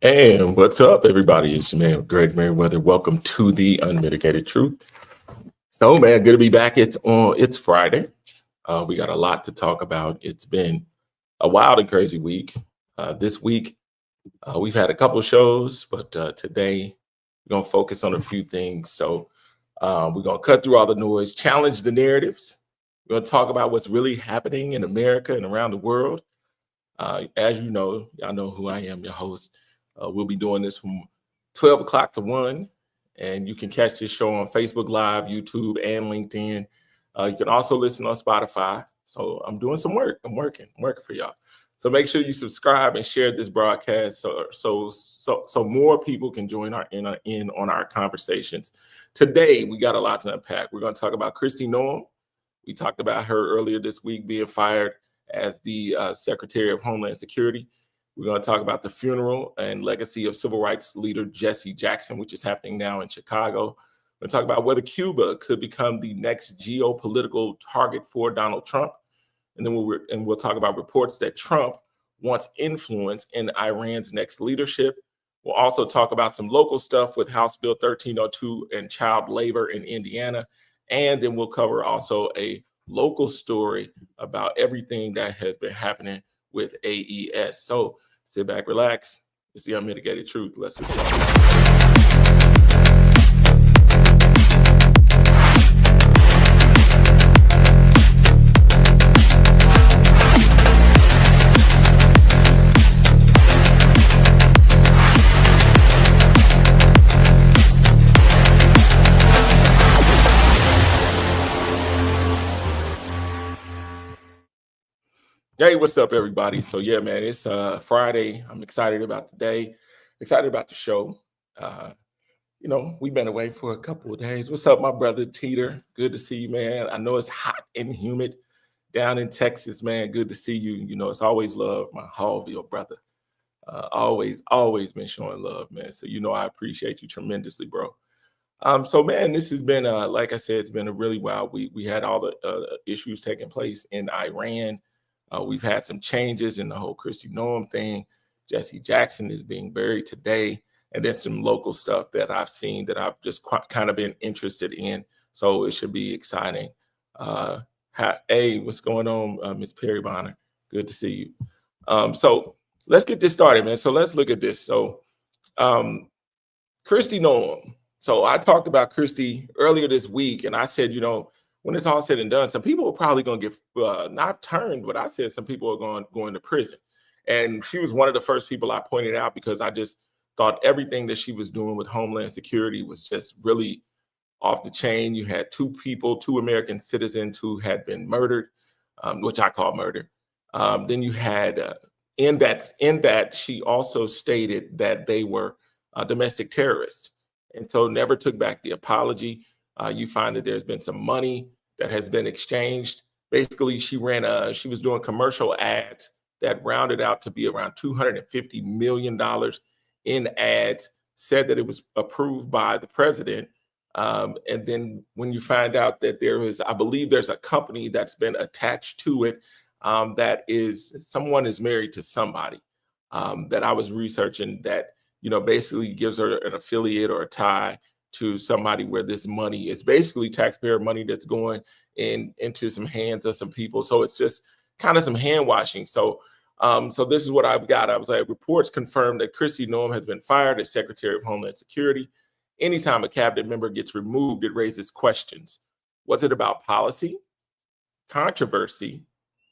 And what's up, everybody? It's your man, Greg Merriweather. Welcome to the Unmitigated Truth. So, man, good to be back. It's Friday. We got a lot to talk about. It's been a wild and crazy week. This week, we've had a couple shows, but today we're gonna focus on a few things. So, we're gonna cut through all the noise, challenge the narratives. We're gonna talk about what's really happening in America and around the world. As you know, y'all know who I am, your host. We'll be doing this from 12 o'clock to 1, and you can catch this show on Facebook Live, YouTube, and LinkedIn. You can also listen on Spotify. So I'm doing some work. I'm working for y'all. So make sure you subscribe and share this broadcast so more people can join in on our conversations. Today, we got a lot to unpack. We're going to talk about Kristi Noem. We talked about her earlier this week being fired as the Secretary of Homeland Security. We're going to talk about the funeral and legacy of civil rights leader Jesse Jackson, which is happening now in Chicago. We're going to talk about whether Cuba could become the next geopolitical target for Donald Trump. And then we'll talk about reports that Trump wants influence in Iran's next leadership. We'll also talk about some local stuff with House Bill 1302 and child labor in Indiana. And then we'll cover also a local story about everything that has been happening with AES. So sit back, relax. It's the Unmitigated Truth. Let's just go. Hey, what's up, everybody? So yeah, man, it's Friday. I'm excited about the day, excited about the show. We've been away for a couple of days. What's up, my brother Teeter? Good to see you, man. I know it's hot and humid down in Texas, man. Good to see you. You know, it's always love, my Hallville brother. Always been showing love, man. So I appreciate you tremendously, bro. So man, this has been like I said, it's been a really wild week. We had all the issues taking place in Iran. We've had some changes in the whole Kristi Noem thing. Jesse Jackson is being buried today. And then some local stuff that I've seen that I've just kind of been interested in. So it should be exciting. Hey, what's going on, Ms. Perry Bonner? Good to see you. So let's get this started, man. So let's look at this. So Kristi Noem. So I talked about Kristi earlier this week, and I said, when it's all said and done, some people are probably going to get not turned, but I said some people are going to prison. And she was one of the first people I pointed out because I just thought everything that she was doing with Homeland Security was just really off the chain. You had two American citizens who had been murdered, which I call murder. Then you had in that she also stated that they were domestic terrorists, and so never took back the apology. You find that there's been some money that has been exchanged. Basically, she was doing commercial ads that rounded out to be around $250 million in ads, said that it was approved by the president. And then when you find out that I believe there's a company that's been attached to it, someone is married to somebody that I was researching that, basically gives her an affiliate or a tie to somebody where this money is basically taxpayer money that's going into some hands of some people. So it's just kind of some hand washing. So this is what I've got. I was like, reports confirm that Kristi Noem has been fired as Secretary of Homeland Security. Anytime a cabinet member gets removed, it raises questions. Was it about policy, controversy,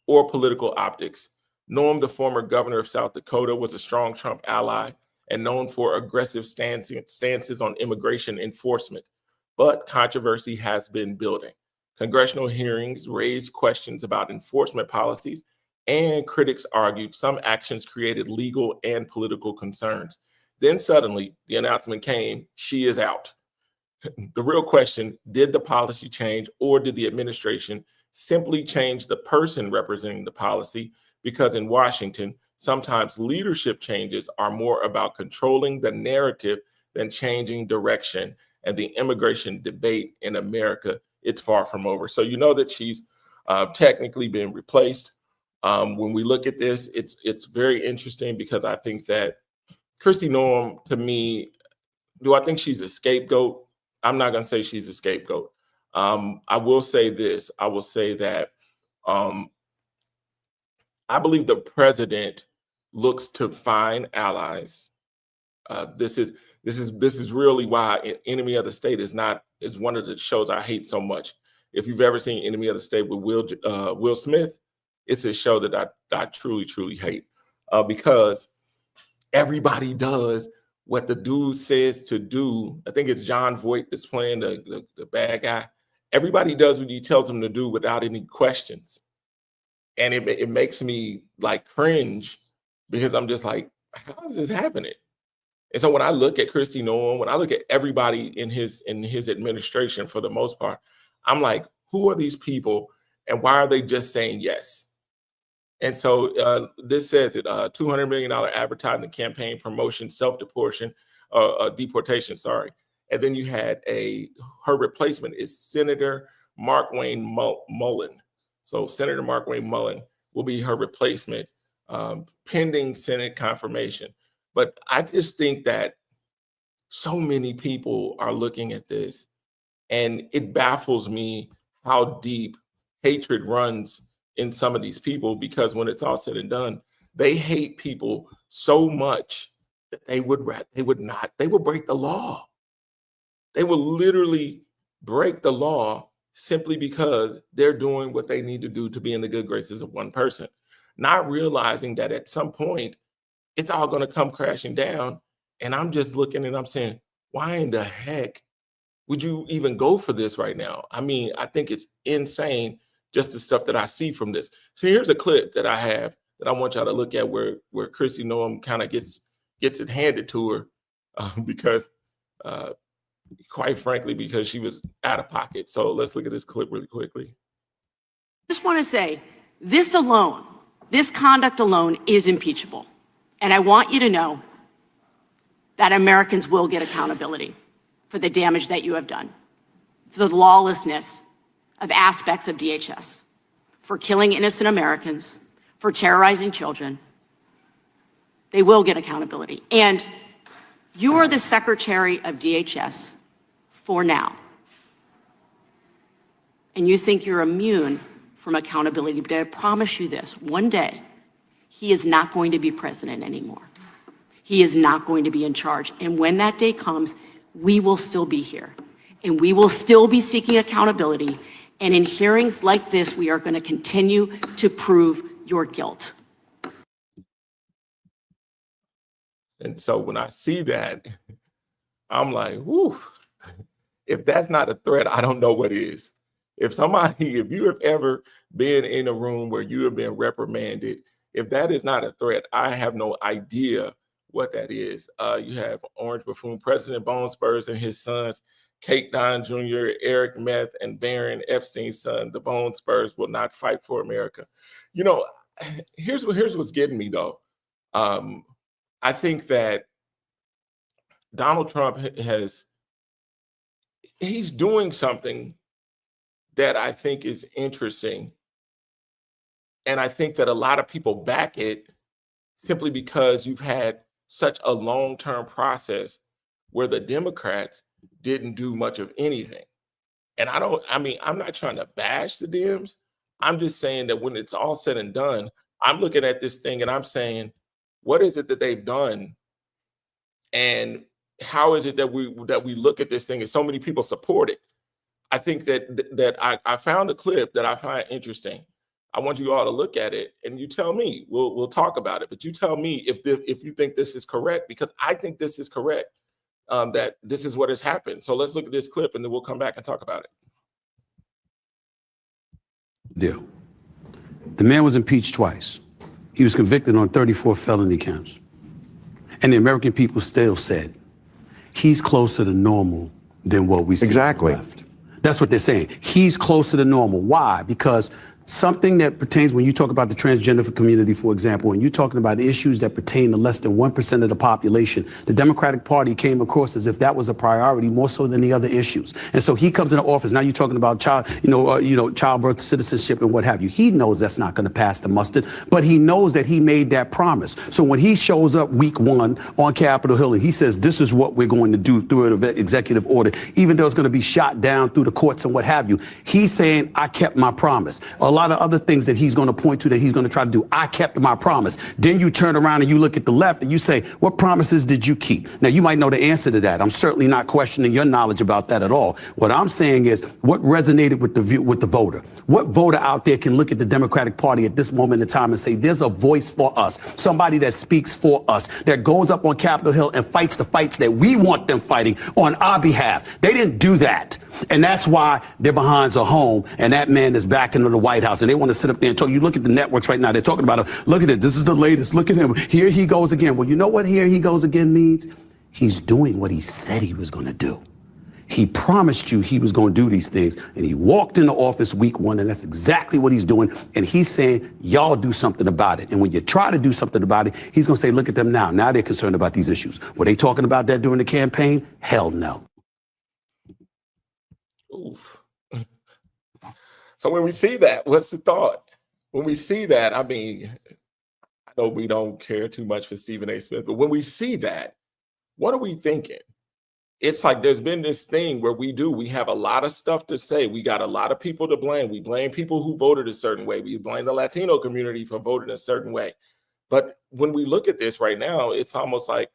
or political optics? Noem, the former governor of South Dakota, was a strong Trump ally and known for aggressive stances on immigration enforcement. But controversy has been building. Congressional hearings raised questions about enforcement policies, and critics argued some actions created legal and political concerns. Then suddenly, the announcement came, she is out. The real question, did the policy change, or did the administration simply change the person representing the policy? Because in Washington, sometimes leadership changes are more about controlling the narrative than changing direction. And the immigration debate in America, it's far from over. So you know that she's technically been replaced. When we look at this, it's very interesting because I think that Kristi Noem, to me, do I think she's a scapegoat? I'm not going to say she's a scapegoat. I will say this. I will say that I believe the president looks to find allies. This is really why Enemy of the State is one of the shows I hate so much. If you've ever seen Enemy of the State with Will Smith, it's a show that I truly hate because everybody does what the dude says to do. I think it's John Voight that's playing the bad guy. Everybody does what he tells them to do without any questions. And it makes me like cringe because I'm just like, how is this happening? And so when I look at Kristi Noem, when I look at everybody in his administration for the most part, I'm like, who are these people and why are they just saying yes? And so this says it, $200 million advertising campaign promotion, deportation, sorry. And then you had her replacement is Senator Markwayne Mullin. So Senator Markwayne Mullin will be her replacement pending Senate confirmation. But I just think that so many people are looking at this and it baffles me how deep hatred runs in some of these people, because when it's all said and done, they hate people so much that they would break the law. They will literally break the law simply because they're doing what they need to do to be in the good graces of one person, not realizing that at some point it's all going to come crashing down. And I'm just looking and I'm saying, why in the heck would you even go for this right now? I mean, I think it's insane, just the stuff that I see from this. So here's a clip that I have that I want y'all to look at where Kristi Noem kind of gets it handed to her because quite frankly, because she was out of pocket. So let's look at this clip really quickly. Just want to say, this conduct alone is impeachable. And I want you to know that Americans will get accountability for the damage that you have done, for the lawlessness of aspects of DHS, for killing innocent Americans, for terrorizing children. They will get accountability. And you are the Secretary of DHS for now. And you think you're immune from accountability, but I promise you this, one day, he is not going to be president anymore. He is not going to be in charge. And when that day comes, we will still be here. And we will still be seeking accountability. And in hearings like this, we are going to continue to prove your guilt. And so when I see that, I'm like, whew, if that's not a threat, I don't know what is. If you have ever been in a room where you have been reprimanded, if that is not a threat, I have no idea what that is. You have Orange Buffoon, President Bone Spurs and his sons, Kate Don Jr., Eric Meth, and Baron Epstein's son. The Bone Spurs will not fight for America. You know, here's what's getting me though. I think that Donald Trump he's doing something that I think is interesting. And I think that a lot of people back it simply because you've had such a long-term process where the Democrats didn't do much of anything. And I'm not trying to bash the Dems. I'm just saying that when it's all said and done, I'm looking at this thing and I'm saying, what is it that they've done? And how is it that we look at this thing and so many people support it? I think that I found a clip that I find interesting. I want you all to look at it and you tell me, we'll talk about it, but you tell me if you think this is correct, because I think this is correct, that this is what has happened. So let's look at this clip and then we'll come back and talk about it. Deal. The man was impeached twice. He was convicted on 34 felony counts. And the American people still said, he's closer to normal than what we see. Exactly. Left. That's what they're saying. He's closer to normal. Why? Because Something that pertains when you talk about the transgender community, for example, and you're talking about issues that pertain to less than 1% of the population, the Democratic Party came across as if that was a priority more so than the other issues. And so he comes into office. Now you're talking about childbirth, citizenship, and what have you. He knows that's not going to pass the mustard, but he knows that he made that promise. So when he shows up week 1 on Capitol Hill and he says, this is what we're going to do through an executive order, even though it's going to be shot down through the courts and what have you, he's saying, I kept my promise. A lot of other things that he's going to point to that he's going to try to do. I kept my promise. Then you turn around and you look at the left and you say, what promises did you keep? Now, you might know the answer to that. I'm certainly not questioning your knowledge about that at all. What I'm saying is what resonated with the voter. What voter out there can look at the Democratic Party at this moment in time and say, there's a voice for us, somebody that speaks for us, that goes up on Capitol Hill and fights the fights that we want them fighting on our behalf. They didn't do that. And that's why their behinds are home, and that man is back into the White House, and they want to sit up there and talk. You look at the networks right now, they're talking about him. Look at it. This is the latest. Look at him. Here he goes again. Well, you know what here he goes again means? He's doing what he said he was going to do. He promised you he was going to do these things, and he walked into office week 1, and that's exactly what he's doing. And he's saying, y'all do something about it. And when you try to do something about it, he's going to say, look at them now. Now they're concerned about these issues. Were they talking about that during the campaign? Hell no. Oof. So when we see that, what's the thought? When we see that, I mean, I know we don't care too much for Stephen A. Smith, but when we see that, what are we thinking? It's like there's been this thing where we have a lot of stuff to say. We got a lot of people to blame. We blame people who voted a certain way. We blame the Latino community for voting a certain way. But when we look at this right now, it's almost like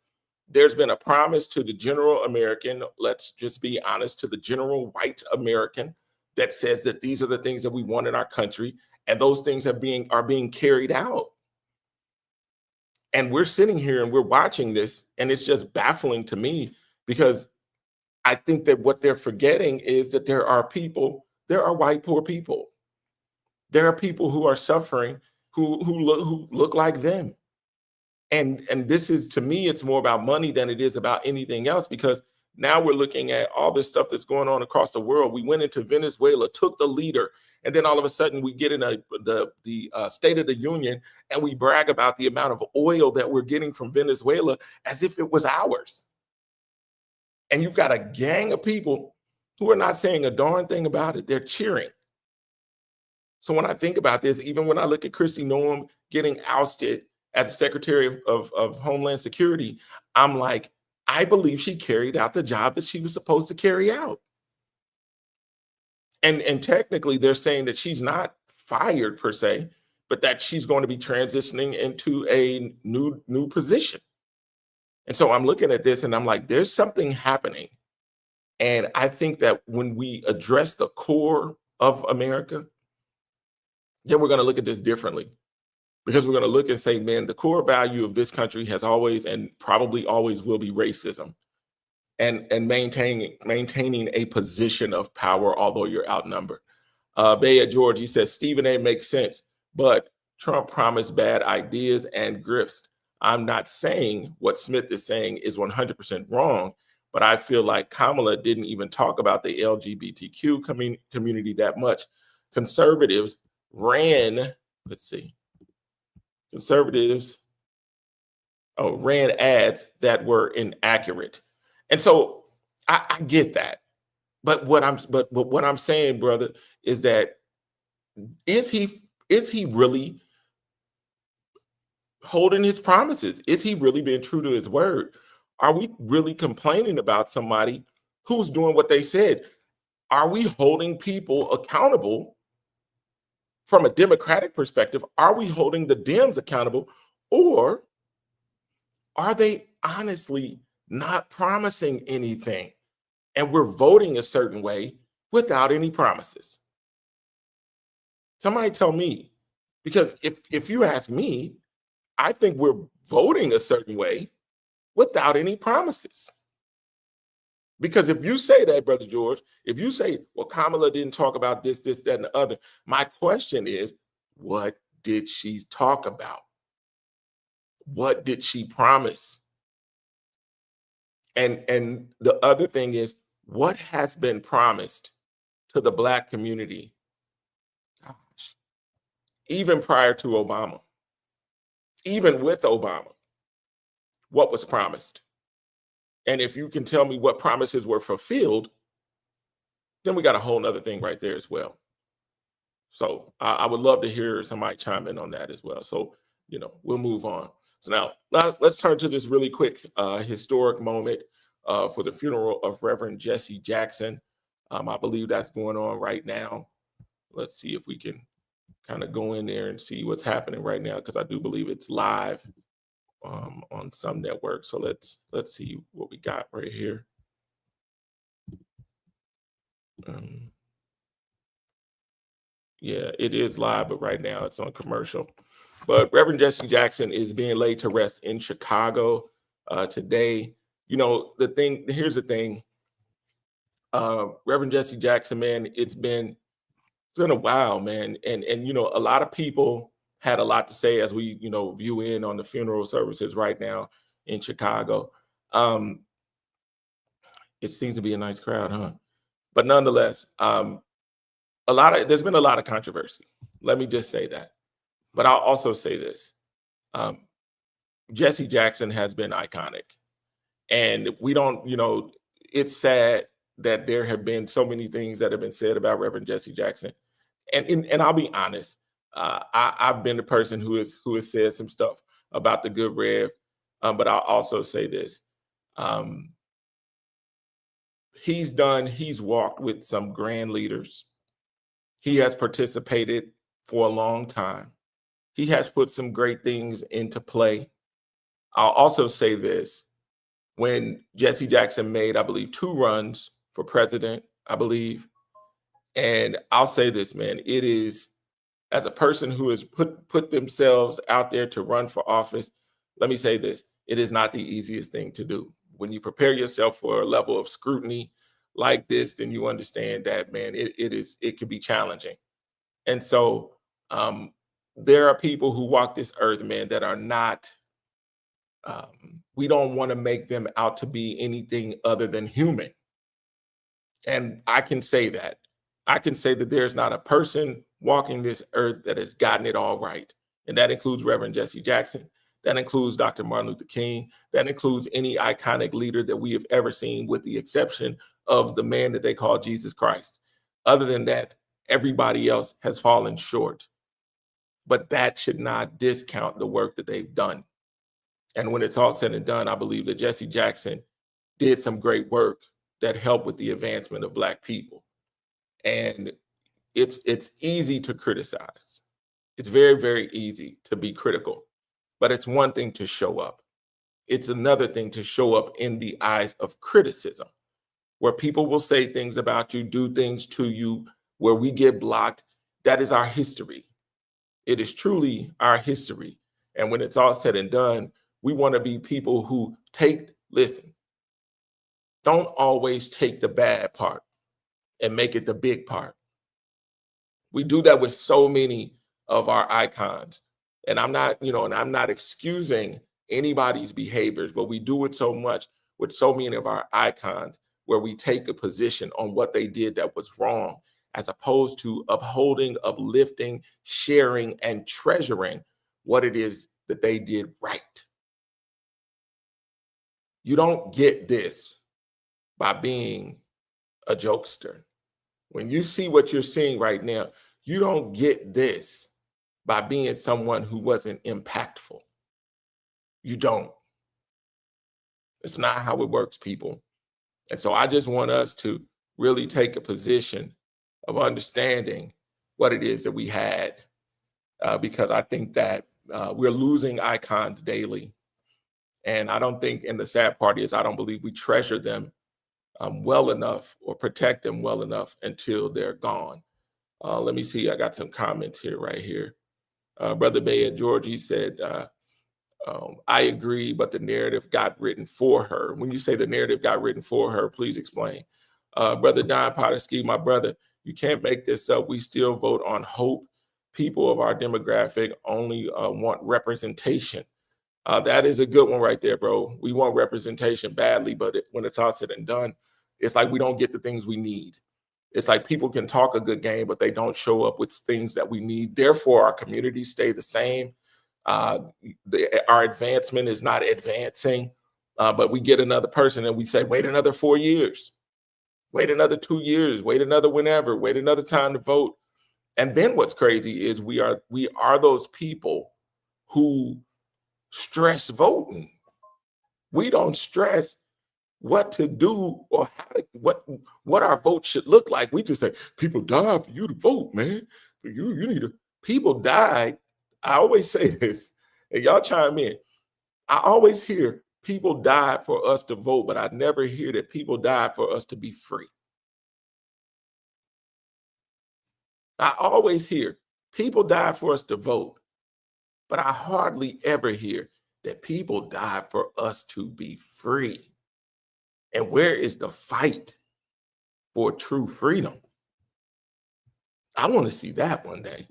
there's been a promise to the general American, let's just be honest, to the general white American that says that these are the things that we want in our country, and those things are being carried out. And we're sitting here and we're watching this, and it's just baffling to me, because I think that what they're forgetting is that there are white poor people. There are people who are suffering who look like them. And this is, to me, it's more about money than it is about anything else, because now we're looking at all this stuff that's going on across the world. We went into Venezuela, took the leader, and then all of a sudden we get in the State of the Union and we brag about the amount of oil that we're getting from Venezuela as if it was ours. And you've got a gang of people who are not saying a darn thing about it. They're cheering. So when I think about this, even when I look at Kristi Noem getting ousted as Secretary of Homeland Security, I'm like, I believe she carried out the job that she was supposed to carry out. And technically, they're saying that she's not fired per se, but that she's going to be transitioning into a new position. And so I'm looking at this and I'm like, there's something happening. And I think that when we address the core of America, then we're going to look at this differently. Because we're going to look and say, man, the core value of this country has always and probably always will be racism, and maintaining a position of power, although you're outnumbered. Bea George, he says, Stephen A. makes sense, but Trump promised bad ideas and grifts. I'm not saying what Smith is saying is 100% wrong, but I feel like Kamala didn't even talk about the LGBTQ community that much. Conservatives ran ads that were inaccurate. And so I get that. But what I'm saying, brother, is that is he really holding his promises? Is he really being true to his word? Are we really complaining about somebody who's doing what they said? Are we holding people accountable from a Democratic perspective? Are we holding the Dems accountable, or are they honestly not promising anything and we're voting a certain way without any promises? Somebody tell me, because if you ask me, I think we're voting a certain way without any promises. Because if you say that, Brother George, if you say, well, Kamala didn't talk about this, that, and the other, my question is, what did she talk about? What did she promise? And the other thing is, what has been promised to the Black community? Gosh, even prior to Obama, even with Obama, what was promised. And if you can tell me what promises were fulfilled, then we got a whole nother thing right there as well. So I would love to hear somebody chime in on that as well. So, we'll move on. So now let's turn to this really quick historic moment for the funeral of Reverend Jesse Jackson. I believe that's going on right now. Let's see if we can kind of go in there and see what's happening right now, because I do believe it's live on some network. So let's see what we got right here. Yeah, it is live, but right now it's on commercial. But Reverend Jesse Jackson is being laid to rest in Chicago today. Here's the thing. Reverend Jesse Jackson, man, it's been a while, man. And a lot of people had a lot to say as we, view in on the funeral services right now in Chicago. It seems to be a nice crowd, huh? But nonetheless, there's been a lot of controversy. Let me just say that. But I'll also say this. Jesse Jackson has been iconic. And we don't, it's sad that there have been so many things that have been said about Reverend Jesse Jackson. And I'll be honest, I've been the person who has said some stuff about the good Rev. But I'll also say this. He's walked with some grand leaders. He has participated for a long time. He has put some great things into play. I'll also say this. When Jesse Jackson made, I believe, 2 runs for president, I believe. And I'll say this, man, it is, as a person who has put themselves out there to run for office, let me say this, it is not the easiest thing to do. When you prepare yourself for a level of scrutiny like this, then you understand that, man, it can be challenging. And so there are people who walk this earth, man, that are not, we don't want to make them out to be anything other than human. And I can say that. I can say that there's not a person walking this earth that has gotten it all right. And that includes Reverend Jesse Jackson. That includes Dr. Martin Luther King. That includes any iconic leader that we have ever seen, with the exception of the man that they call Jesus Christ. Other than that, everybody else has fallen short. But that should not discount the work that they've done. And when it's all said and done, I believe that Jesse Jackson did some great work that helped with the advancement of Black people. And it's easy to criticize. It's very, very easy to be critical. But it's one thing to show up. It's another thing to show up in the eyes of criticism, where people will say things about you, do things to you, where we get blocked. That is our history. It is truly our history. And when it's all said and done, we want to be people who don't always take the bad part and make it the big part. We do that with so many of our icons. And I'm not excusing anybody's behaviors, but we do it so much with so many of our icons, where we take a position on what they did that was wrong, as opposed to upholding, uplifting, sharing, and treasuring what it is that they did right. You don't get this by being a jokester. When you see what you're seeing right now, you don't get this by being someone who wasn't impactful. You don't. It's not how it works, people. And so I just want us to really take a position of understanding what it is that we had, because I think that we're losing icons daily. And I don't think, and the sad part is, I don't believe we treasure them well enough or protect them well enough until they're gone. Let me see. I got some comments here, right here. Brother Bay at Georgie said, I agree, but the narrative got written for her. When you say the narrative got written for her, please explain. Brother Don Pottersky, my brother, you can't make this up. We still vote on hope. People of our demographic only want representation. That is a good one right there, bro. We want representation badly, but when it's all said and done, it's like we don't get the things we need. It's like people can talk a good game, but they don't show up with things that we need. Therefore, our communities stay the same. Our advancement is not advancing, but we get another person and we say, wait another 4 years, wait another 2 years, wait another whenever, wait another time to vote. And then what's crazy is we are those people who stress voting. We don't stress what to do or how to, what our vote should look like. We just say, people die for you to vote, man. You need to, people died. I always say this, and y'all chime in. I always hear people died for us to vote, but I never hear that people died for us to be free. I always hear people died for us to vote, but I hardly ever hear that people died for us to be free. And where is the fight for true freedom? I want to see that one day.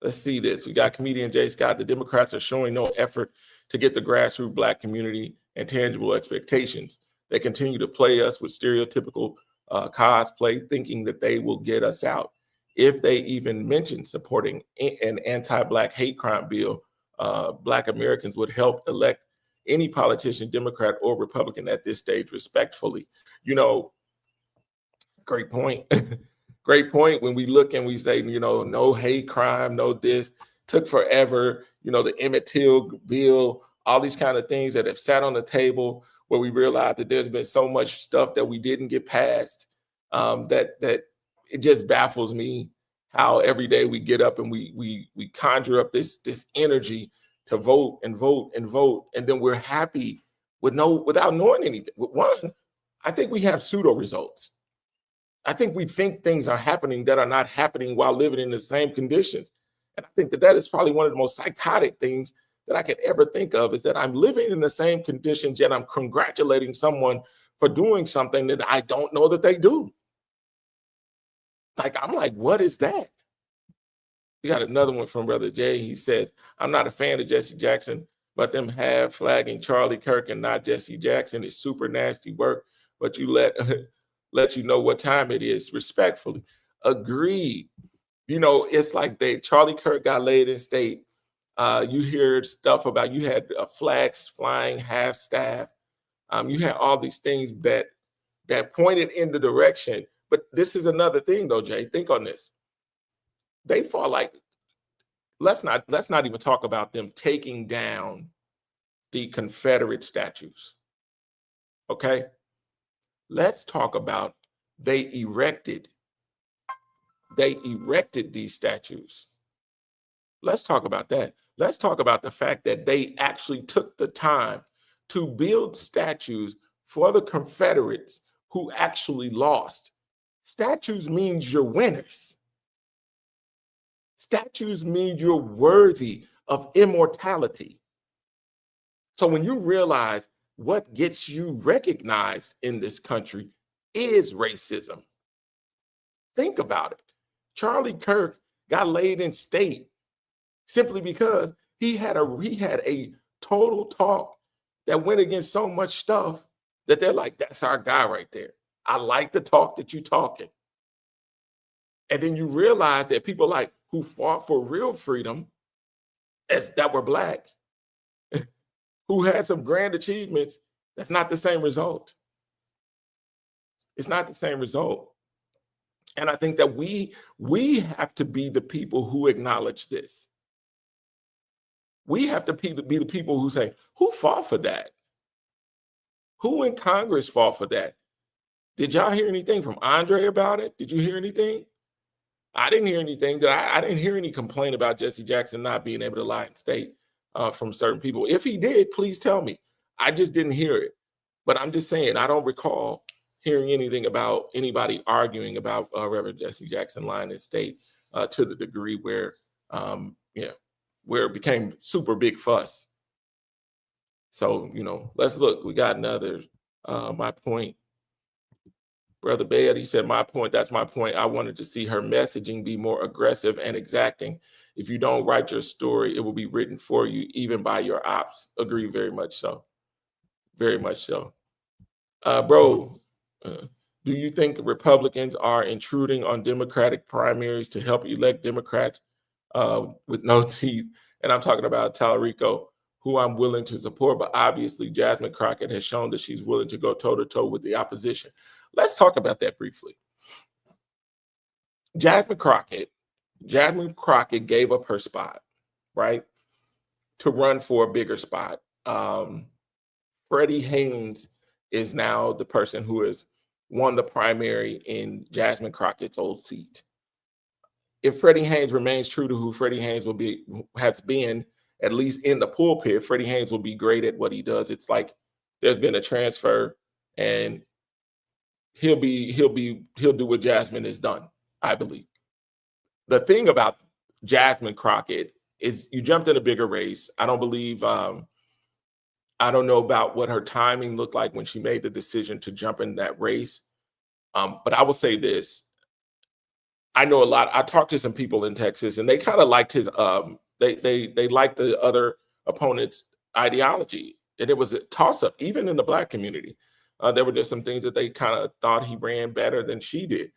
Let's see this. We got comedian Jay Scott. The Democrats are showing no effort to get the grassroots Black community and tangible expectations. They continue to play us with stereotypical cosplay, thinking that they will get us out. If they even mention supporting an anti-Black hate crime bill, Black Americans would help elect any politician, Democrat or Republican at this stage respectfully. You know, great point. Great point. When we look and we say, you know, no hate crime, no this, took forever, you know, the Emmett Till bill, all these kind of things that have sat on the table where we realized that there's been so much stuff that we didn't get past, that it just baffles me how every day we get up and we conjure up this energy to vote and vote and vote, and then we're happy without knowing anything. One, I think we have pseudo results. I think we think things are happening that are not happening while living in the same conditions. And I think that is probably one of the most psychotic things that I could ever think of, is that I'm living in the same conditions, yet I'm congratulating someone for doing something that I don't know that they do. Like, I'm like, what is that? We got another one from Brother Jay. He says, I'm not a fan of Jesse Jackson, but them flagging Charlie Kirk and not Jesse Jackson is super nasty work, but you let you know what time it is, respectfully. Agreed. You know, it's like Charlie Kirk got laid in state. You hear stuff about, you had flags flying, half staff. You had all these things that pointed in the direction. But this is another thing though, Jay, think on this. They fall like, let's not even talk about them taking down the Confederate statues. Okay? Let's talk about they erected these statues. Let's talk about that. Let's talk about the fact that they actually took the time to build statues for the Confederates who actually lost. Statues means you're winners. Statues mean you're worthy of immortality. So when you realize what gets you recognized in this country is racism, think about it. Charlie Kirk got laid in state simply because he had a total talk that went against so much stuff that they're like, that's our guy right there. I like the talk that you're talking. And then you realize that people like who fought for real freedom, that were Black, who had some grand achievements, that's not the same result. It's not the same result. And I think that we have to be the people who acknowledge this. We have to be the people who say, who fought for that? Who in Congress fought for that? Did y'all hear anything from Andre about it? Did you hear anything? I didn't hear anything. I didn't hear any complaint about Jesse Jackson not being able to lie in state from certain people. If he did, please tell me. I just didn't hear it. But I'm just saying, I don't recall hearing anything about anybody arguing about Reverend Jesse Jackson lying in state to the degree where, where it became super big fuss. So, let's look. We got another, my point. Brother Baird, he said, my point, that's my point. I wanted to see her messaging be more aggressive and exacting. If you don't write your story, it will be written for you, even by your ops. Agree, very much so. Very much so. Bro, Do you think Republicans are intruding on Democratic primaries to help elect Democrats with no teeth? And I'm talking about Tallarico, who I'm willing to support, but obviously Jasmine Crockett has shown that she's willing to go toe-to-toe with the opposition. Let's talk about that briefly. Jasmine Crockett gave up her spot, right, to run for a bigger spot. Freddie Haynes is now the person who has won the primary in Jasmine Crockett's old seat. If Freddie Haynes remains true to who Freddie Haynes has been, at least in the pulpit, Freddie Haynes will be great at what he does. It's like there's been a transfer, and he'll do what Jasmine has done, I believe. The thing about Jasmine Crockett is you jumped in a bigger race. I don't believe, I don't know about what her timing looked like when she made the decision to jump in that race. But I will say this. I know a lot. I talked to some people in Texas, and they kind of liked his, they liked the other opponent's ideology. And it was a toss-up, even in the Black community. There were just some things that they kind of thought he ran better than she did.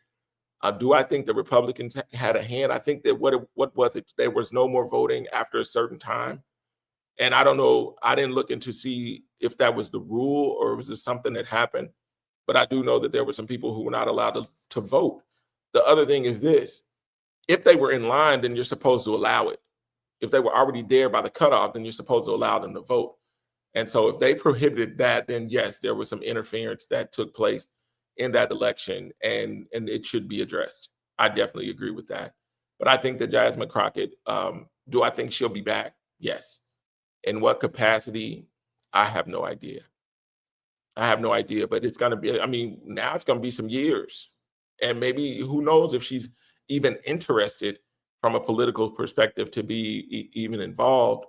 Do I think the Republicans had a hand? I think that what was it? There was no more voting after a certain time. And I don't know, I didn't look into see if that was the rule or was it something that happened. But I do know that there were some people who were not allowed to vote. The other thing is this: if they were in line, then you're supposed to allow it. If they were already there by the cutoff, then you're supposed to allow them to vote. And so if they prohibited that, then yes, there was some interference that took place in that election, and it should be addressed. I definitely agree with that. But I think that Jasmine Crockett, do I think she'll be back? Yes. In what capacity? I have no idea. But it's going to be, I mean, now it's going to be some years. And maybe who knows if she's even interested from a political perspective to be even involved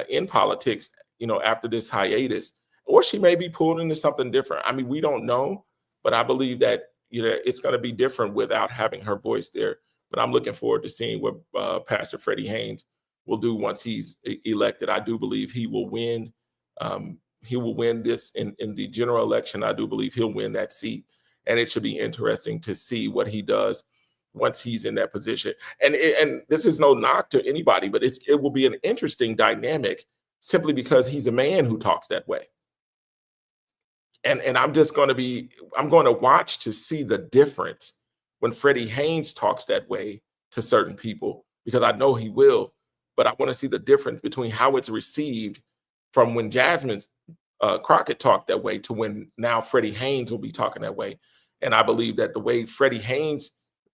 in politics, after this hiatus, or she may be pulled into something different. I mean, we don't know, but I believe that, it's going to be different without having her voice there. But I'm looking forward to seeing what Pastor Freddie Haynes will do once he's elected. I do believe he will win. He will win this in the general election. I do believe he'll win that seat. And it should be interesting to see what he does once he's in that position. And this is no knock to anybody, but it will be an interesting dynamic simply because he's a man who talks that way. And I'm going to watch to see the difference when Freddie Haynes talks that way to certain people, because I know he will, but I want to see the difference between how it's received from when Jasmine Crockett talked that way to when now Freddie Haynes will be talking that way. And I believe that the way Freddie Haynes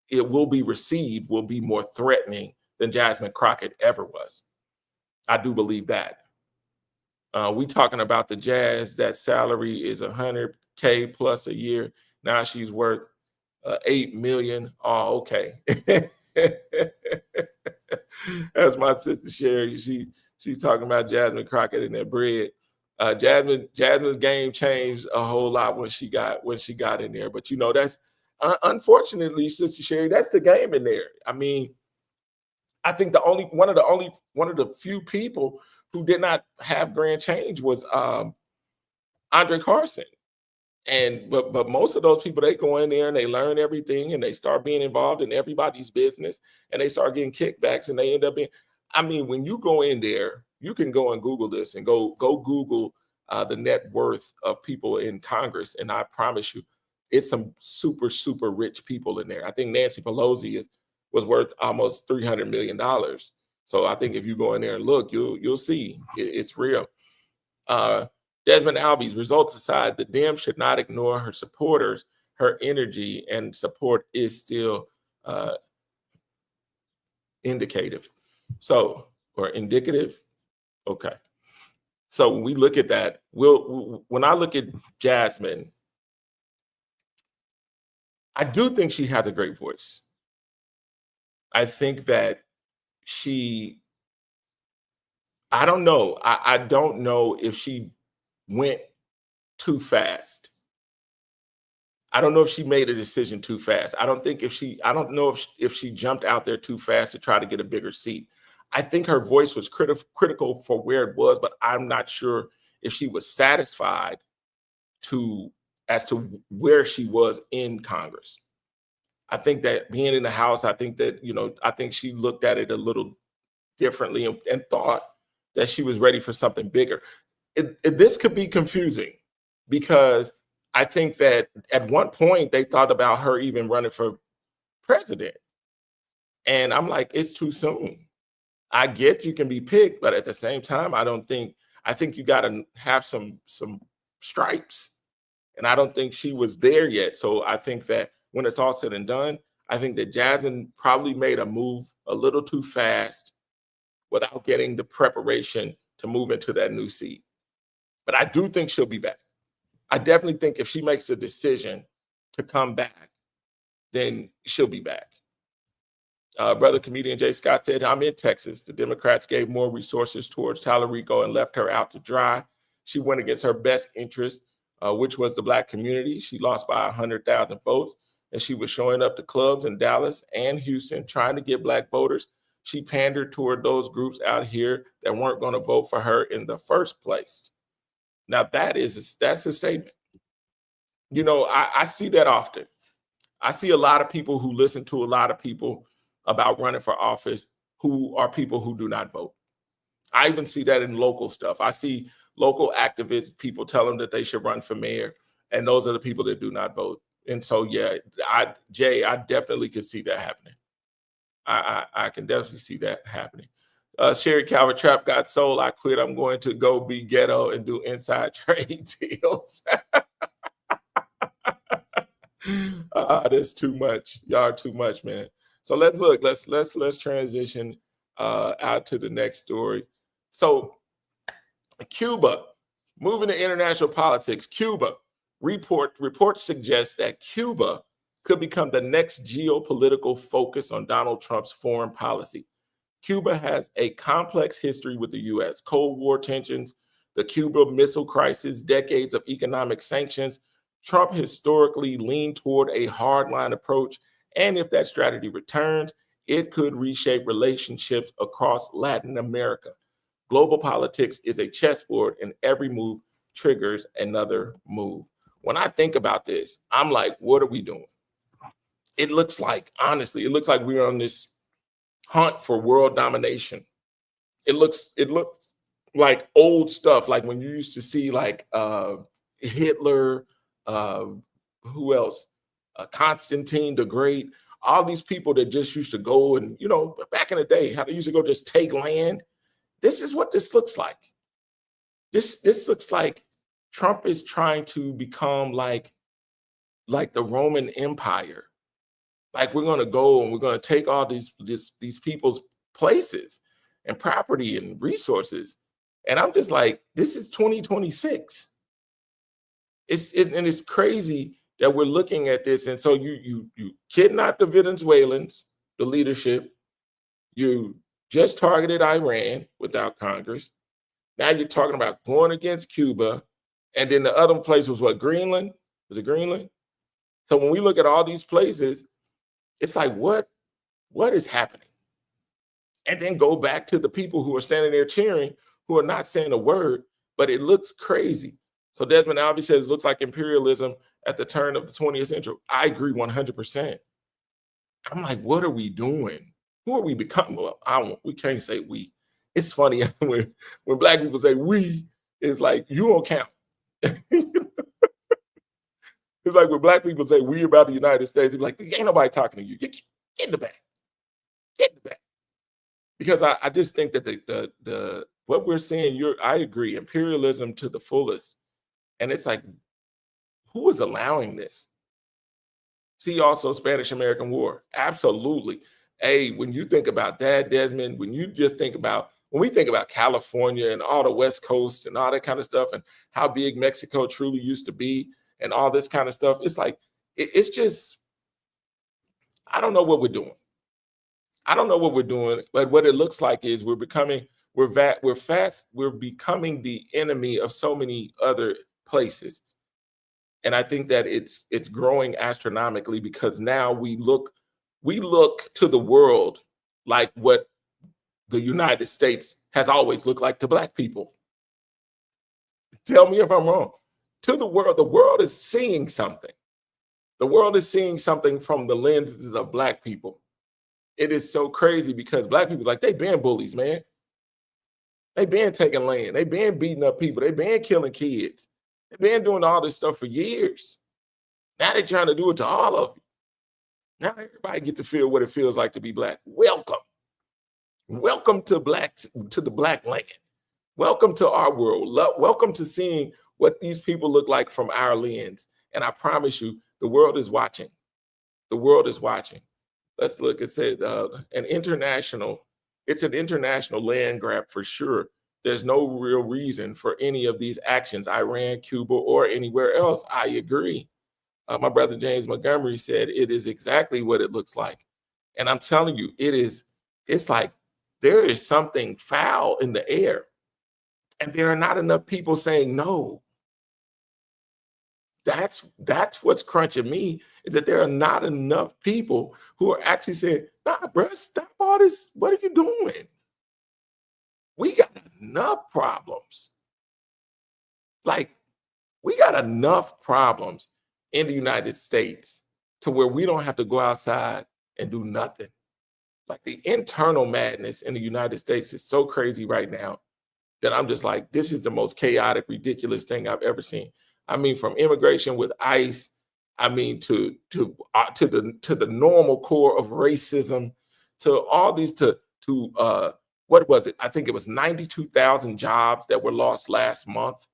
it will be received will be more threatening than Jasmine Crockett ever was. I do believe that. We talking about the Jazz, that salary is $100K plus a year. Now she's worth $8 million. Oh, okay. That's my sister Sherry. She's talking about Jasmine Crockett and that bread. Jasmine's game changed a whole lot when she got in there. But that's unfortunately, Sister Sherry, that's the game in there. I mean, I think one of the few people who did not have grand change was Andre Carson. But most of those people, they go in there and they learn everything and they start being involved in everybody's business and they start getting kickbacks and they end up being, I mean, when you go in there, you can go and Google this and go Google the net worth of people in Congress. And I promise you, it's some super, super rich people in there. I think Nancy Pelosi was worth almost $300 million. So I think if you go in there and look, you'll see it's real. Desmond Albies, results aside, the Dems should not ignore her supporters. Her energy and support is still indicative. Or indicative. Okay. So when we look at that, when I look at Jasmine, I do think she has a great voice. I think that I don't know. I don't know if she went too fast. I don't know if she made a decision too fast. I don't know if she jumped out there too fast to try to get a bigger seat. I think her voice was critical for where it was, but I'm not sure if she was satisfied to as to where she was in Congress. I think that being in the House, I think that, I think she looked at it a little differently and thought that she was ready for something bigger. This could be confusing because I think that at one point they thought about her even running for president. And I'm like, it's too soon. I get you can be picked, but at the same time, I think you got to have some stripes. And I don't think she was there yet. So I think that when it's all said and done, I think that Jasmine probably made a move a little too fast without getting the preparation to move into that new seat. But I do think she'll be back. I definitely think if she makes a decision to come back, then she'll be back. Brother comedian Jay Scott said, I'm in Texas. The Democrats gave more resources towards Tallarico and left her out to dry. She went against her best interest, which was the Black community. She lost by 100,000 votes, and she was showing up to clubs in Dallas and Houston trying to get Black voters. She pandered toward those groups out here that weren't going to vote for her in the first place. Now, that's a statement. I see that often. I see a lot of people who listen to a lot of people about running for office who are people who do not vote. I even see that in local stuff. I see local activists, people tell them that they should run for mayor, and those are the people that do not vote. And so, yeah, I definitely could see that happening. I can definitely see that happening. Sherry Calvert Trap got sold. I quit. I'm going to go be ghetto and do inside trade deals. That's too much. Y'all are too much, man. So let's transition out to the next story. So Cuba, moving to international politics. Cuba reports suggest that Cuba could become the next geopolitical focus on Donald Trump's foreign policy. Cuba has a complex history with the U.S. Cold War tensions, the Cuba Missile Crisis, decades of economic sanctions. Trump historically leaned toward a hardline approach, and if that strategy returns, it could reshape relationships across Latin America. Global politics is a chessboard, and every move triggers another move. When I think about this, I'm like, what are we doing? It looks like, honestly, we're on this hunt for world domination. It looks like old stuff, like when you used to see like Hitler, who else? Constantine the Great, all these people that just used to go and, back in the day, how they used to go just take land. This is what this looks like. This looks like Trump is trying to become like the Roman Empire. Like we're going to go and we're going to take all these people's places and property and resources. And I'm just like, this is 2026. It's crazy that we're looking at this. And so you kidnapped the Venezuelans, the leadership. You just targeted Iran without Congress. Now you're talking about going against Cuba. And then the other place was what, Greenland? Was it Greenland? So when we look at all these places, it's like, what is happening? And then go back to the people who are standing there cheering, who are not saying a word, but it looks crazy. So Desmond Alvey says it looks like imperialism at the turn of the 20th century. I agree 100%. I'm like, what are we doing? Who are we becoming? Well, we can't say we. It's funny when Black people say we, it's like, you don't count. It's like when Black people say we about the United States, they're like, ain't nobody talking to you. Get in the back. Get in the back. Because I just think that the what we're seeing, I agree, imperialism to the fullest. And it's like, who is allowing this? See also Spanish-American War. Absolutely. Hey, when you think about that, Desmond, when we think about California and all the West Coast and all that kind of stuff and how big Mexico truly used to be and all this kind of stuff, it's like, it's just, I don't know what we're doing. But what it looks like is we're becoming the enemy of so many other places. And I think that it's growing astronomically because now we look to the world like what the United States has always looked like to Black people. Tell me if I'm wrong. to the world is seeing something. The world is seeing something from the lenses of Black people. It is so crazy because Black people, like, they been bullies, man. They been taking land. They been beating up people. They been killing kids. They been doing all this stuff for years. Now they're trying to do it to all of you. Now everybody get to feel what it feels like to be Black. Welcome. Welcome to the Black land. Welcome to our world. Welcome to seeing what these people look like from our lens. And I promise you, the world is watching. The world is watching. Let's look. It said it's an international land grab for sure. There's no real reason for any of these actions, Iran, Cuba, or anywhere else. I agree. My brother James Montgomery said it is exactly what it looks like. And I'm telling you, it's like there is something foul in the air. And there are not enough people saying no. That's what's crunching me, is that there are not enough people who are actually saying, nah, bro, stop all this. What are you doing? We got enough problems. Like, we got enough problems in the United States to where we don't have to go outside and do nothing. Like, the internal madness in the United States is so crazy right now that I'm just like, this is the most chaotic, ridiculous thing I've ever seen. I mean, from immigration with ICE, I mean, to the normal core of racism, to all these, to what was it? I think it was 92,000 jobs that were lost last month.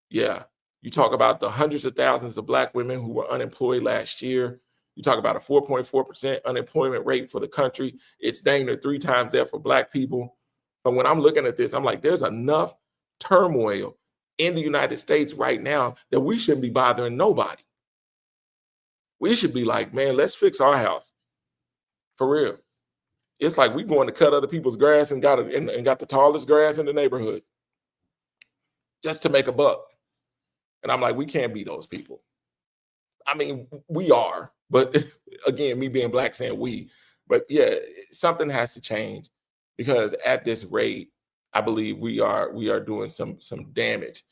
Yeah, you talk about the hundreds of thousands of Black women who were unemployed last year. You talk about a 4.4% unemployment rate for the country. It's dang near 3 times that for Black people. But when I'm looking at this, I'm like, there's enough turmoil in the United States right now that we shouldn't be bothering nobody. We should be like, man, let's fix our house. For real. It's like we going to cut other people's grass and got the tallest grass in the neighborhood just to make a buck. And I'm like, we can't be those people. I mean, we are, but again, me being Black saying we, but yeah, something has to change, because at this rate, I believe we are doing some damage.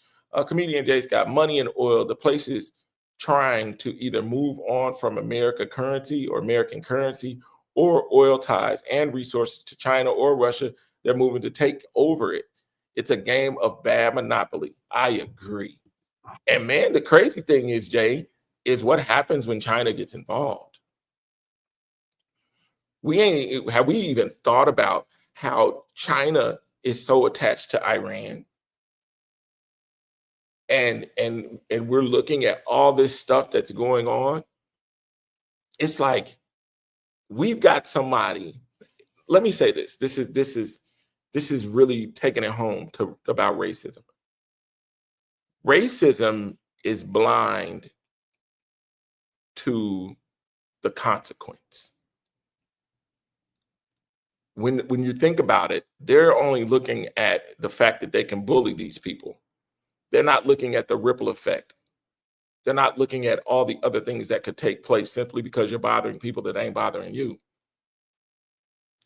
Comedian Jace got money and oil. The places trying to either move on from American currency or oil ties and resources to China or Russia. They're moving to take over it. It's a game of bad monopoly. I agree. And man, the crazy thing is, Jay, is what happens when China gets involved. Have we even thought about how China is so attached to Iran? And we're looking at all this stuff that's going on. It's like we've got somebody. Let me say this. This is really taking it home about racism. Racism is blind to the consequence. When you think about it, they're only looking at the fact that they can bully these people. They're not looking at the ripple effect. They're not looking at all the other things that could take place simply because you're bothering people that ain't bothering you.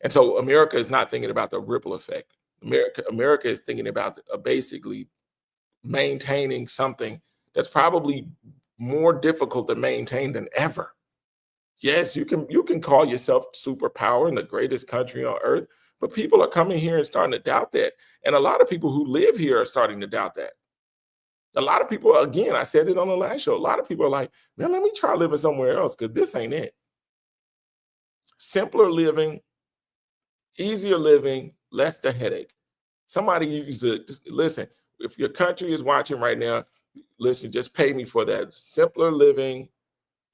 And so America is not thinking about the ripple effect. America is thinking about basically maintaining something that's probably more difficult to maintain than ever. Yes, you can call yourself superpower and the greatest country on earth, but people are coming here and starting to doubt that. And a lot of people who live here are starting to doubt that. A lot of people, again, I said it on the last show, a lot of people are like, man, let me try living somewhere else because this ain't it. Simpler living, easier living, less the headache. Somebody used to, listen, if your country is watching right now, listen, just pay me for that. Simpler living,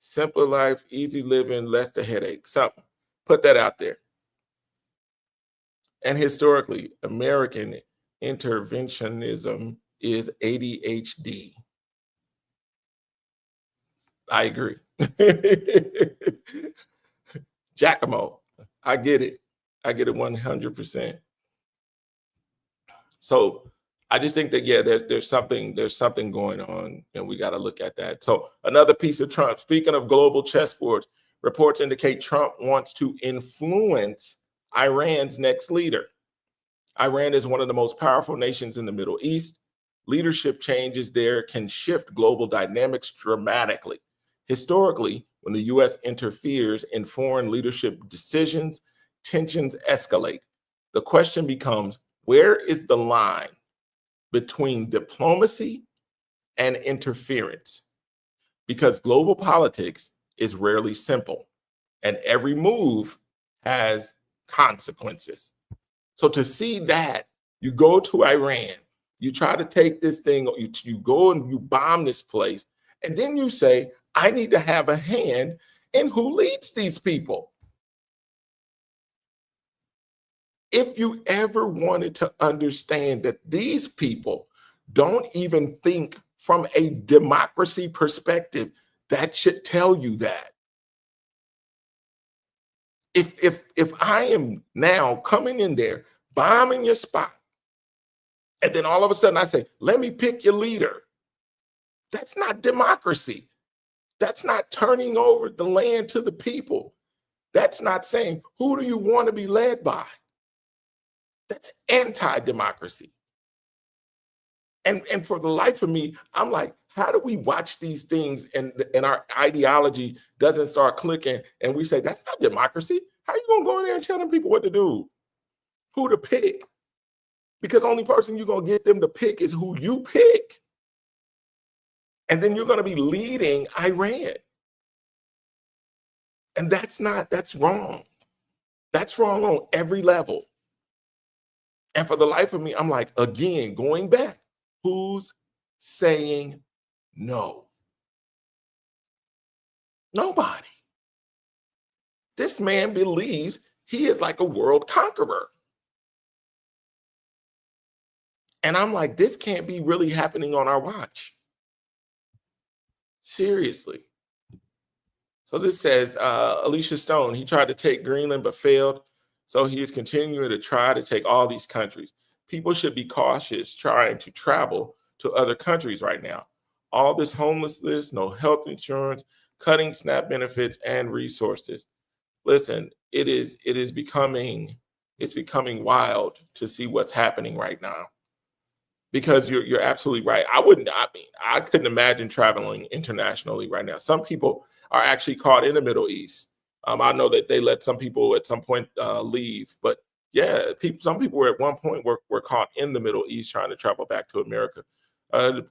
simpler life, easy living, less the headache. Something. Put that out there. And historically, American interventionism is ADHD. I agree. Giacomo, I get it. I get it 100%. So I just think that, yeah, there's something going on, and we got to look at that. So another piece of Trump, speaking of global chessboards, reports indicate Trump wants to influence Iran's next leader. Iran is one of the most powerful nations in the Middle East. leadership changes there can shift global dynamics dramatically. Historically, when the US interferes in foreign leadership decisions, tensions escalate. The question becomes, where is the line between diplomacy and interference? Because global politics is rarely simple, and every move has consequences. So to see that, you go to Iran, you try to take this thing, you go and you bomb this place, and then you say, I need to have a hand in who leads these people. If you ever wanted to understand that these people don't even think from a democracy perspective, that should tell you that. If I am now coming in there, bombing your spot, and then all of a sudden I say, let me pick your leader, that's not democracy. That's not turning over the land to the people. That's not saying, who do you want to be led by? That's anti-democracy. And for the life of me, I'm like, how do we watch these things and our ideology doesn't start clicking and we say, that's not democracy? How are you going to go in there and tell them people what to do? Who to pick? Because the only person you're going to get them to pick is who you pick. And then you're going to be leading Iran. And that's wrong. That's wrong on every level. And for the life of me, I'm like, again, going back, who's saying no? Nobody. This man believes he is like a world conqueror. And I'm like, this can't be really happening on our watch. Seriously. So this says, Alicia Stone, he tried to take Greenland but failed. So he is continuing to try to take all these countries. People should be cautious trying to travel to other countries right now. All this homelessness, no health insurance, cutting SNAP benefits and resources. Listen, it's becoming wild to see what's happening right now. Because you're absolutely right. I couldn't imagine traveling internationally right now. Some people are actually caught in the Middle East. I know that they let some people at some point leave, but yeah, some people were at one point were caught in the Middle East trying to travel back to America.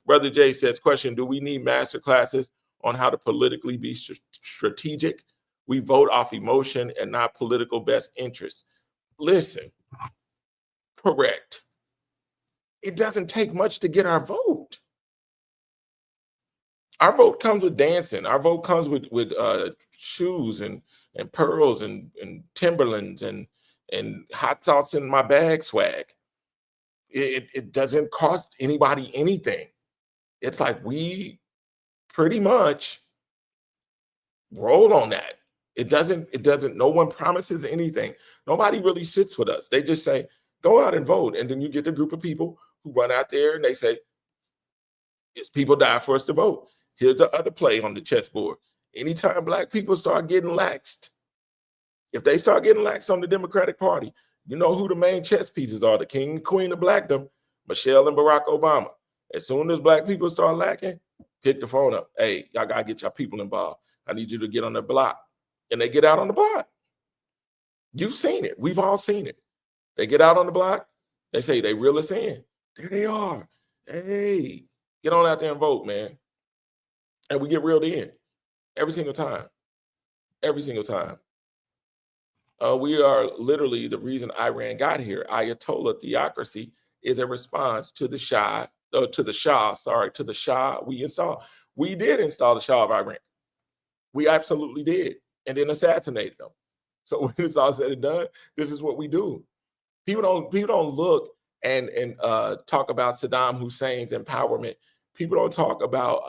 Brother Jay says, question, do we need master classes on how to politically be strategic? We vote off emotion and not political best interests. Listen, correct. It doesn't take much to get our vote. Our vote comes with dancing. Our vote comes with shoes and pearls and Timberlands and hot sauce in my bag swag. It doesn't cost anybody anything. It's like we pretty much roll on that. It doesn't, no one promises anything. Nobody really sits with us. They just say, go out and vote. And then you get the group of people who run out there and they say, people die for us to vote. Here's the other play on the chessboard. Anytime Black people start getting laxed, if they start getting laxed on the Democratic Party, you know who the main chess pieces are, the king and queen of Blackdom, Michelle and Barack Obama. As soon as Black people start lacking, pick the phone up. Hey, y'all got to get your people involved. I need you to get on the block. And they get out on the block. You've seen it. We've all seen it. They get out on the block. They say they reel us in. There they are. Hey, get on out there and vote, man. And we get reeled in every single time. Every single time. We are literally the reason Iran got here. Ayatollah theocracy is a response to the Shah we installed. We did install the Shah of Iran. We absolutely did. And then assassinated them. So when it's all said and done, this is what we do. People don't look and talk about Saddam Hussein's empowerment. People don't talk about